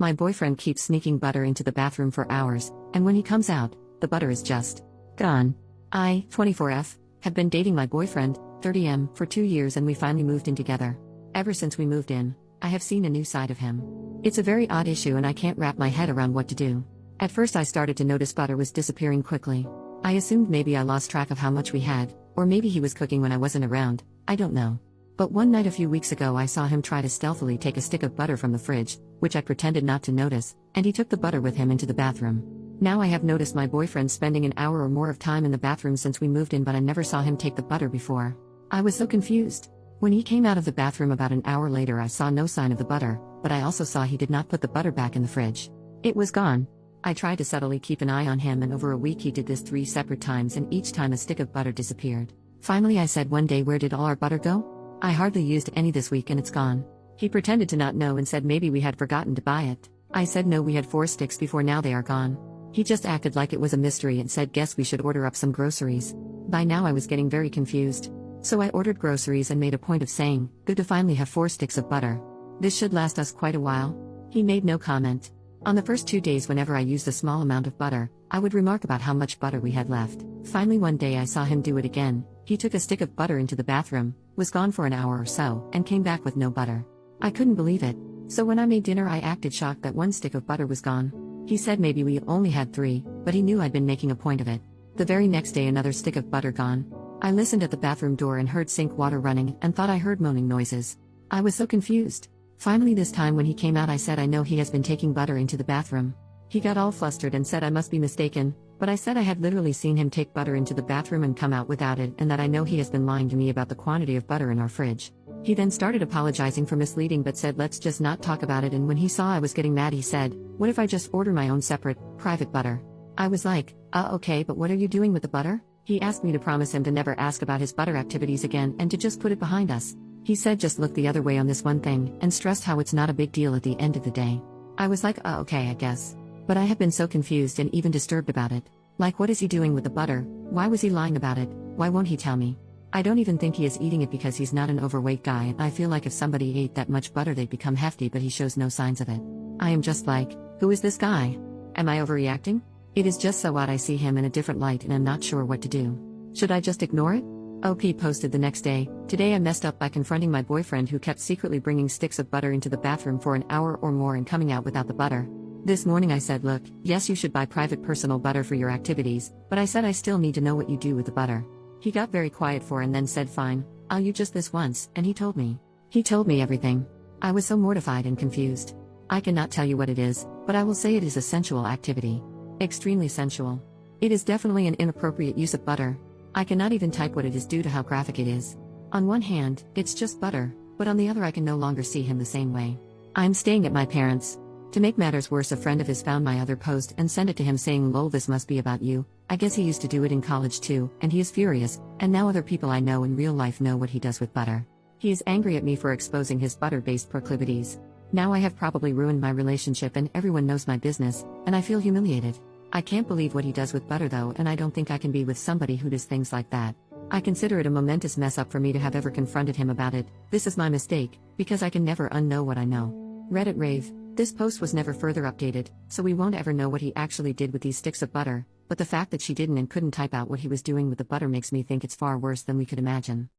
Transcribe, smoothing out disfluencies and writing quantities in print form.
My boyfriend keeps sneaking butter into the bathroom for hours, and when he comes out, the butter is just gone. I, 24F, have been dating my boyfriend, 30M, for 2 years and we finally moved in together. Ever since we moved in, I have seen a new side of him. It's a very odd issue and I can't wrap my head around what to do. At first I started to notice butter was disappearing quickly. I assumed maybe I lost track of how much we had, or maybe he was cooking when I wasn't around, I don't know. But one night a few weeks ago I saw him try to stealthily take a stick of butter from the fridge, which I pretended not to notice, and he took the butter with him into the bathroom. Now I have noticed my boyfriend spending an hour or more of time in the bathroom since we moved in, but I never saw him take the butter before. I was so confused. When he came out of the bathroom about an hour later I saw no sign of the butter, but I also saw he did not put the butter back in the fridge. It was gone. I tried to subtly keep an eye on him and over a week he did this 3 separate times and each time a stick of butter disappeared. Finally I said one day, where did all our butter go? I hardly used any this week and it's gone. He pretended to not know and said maybe we had forgotten to buy it. I said no, we had 4 sticks before, now they are gone. He just acted like it was a mystery and said guess we should order up some groceries. By now I was getting very confused. So I ordered groceries and made a point of saying, good to finally have 4 sticks of butter. This should last us quite a while. He made no comment. On the first 2 days whenever I used a small amount of butter, I would remark about how much butter we had left. Finally one day I saw him do it again. He took a stick of butter into the bathroom, was gone for an hour or so, and came back with no butter. I couldn't believe it. So when I made dinner I acted shocked that 1 stick of butter was gone. He said maybe we only had 3, but he knew I'd been making a point of it. The very next day another stick of butter gone. I listened at the bathroom door and heard sink water running and thought I heard moaning noises. I was so confused. Finally this time when he came out I said I know he has been taking butter into the bathroom. He got all flustered and said I must be mistaken, but I said I had literally seen him take butter into the bathroom and come out without it and that I know he has been lying to me about the quantity of butter in our fridge. He then started apologizing for misleading but said let's just not talk about it, and when he saw I was getting mad he said, what if I just order my own separate, private butter? I was like, okay, but what are you doing with the butter? He asked me to promise him to never ask about his butter activities again and to just put it behind us. He said just look the other way on this one thing and stressed how it's not a big deal at the end of the day. I was like, okay, I guess. But I have been so confused and even disturbed about it. Like, what is he doing with the butter? Why was he lying about it? Why won't he tell me? I don't even think he is eating it because he's not an overweight guy, and I feel like if somebody ate that much butter they'd become hefty, but he shows no signs of it. I am just like, who is this guy? Am I overreacting? It is just so odd. I see him in a different light and I'm not sure what to do. Should I just ignore it? OP posted the next day, today I messed up by confronting my boyfriend who kept secretly bringing sticks of butter into the bathroom for an hour or more and coming out without the butter. This morning I said look, yes you should buy private personal butter for your activities, but I said I still need to know what you do with the butter. He got very quiet for and then said fine, I'll use just this once, and he told me. He told me everything. I was so mortified and confused. I cannot tell you what it is, but I will say it is a sensual activity. Extremely sensual. It is definitely an inappropriate use of butter. I cannot even type what it is due to how graphic it is. On one hand, it's just butter, but on the other I can no longer see him the same way. I'm staying at my parents'. To make matters worse, a friend of his found my other post and sent it to him saying lol this must be about you. I guess he used to do it in college too, and he is furious, and now other people I know in real life know what he does with butter. He is angry at me for exposing his butter-based proclivities. Now I have probably ruined my relationship and everyone knows my business, and I feel humiliated. I can't believe what he does with butter though, and I don't think I can be with somebody who does things like that. I consider it a momentous mess up for me to have ever confronted him about it. This is my mistake, because I can never unknow what I know. Reddit rave. This post was never further updated, so we won't ever know what he actually did with these sticks of butter, but the fact that she didn't and couldn't type out what he was doing with the butter makes me think it's far worse than we could imagine.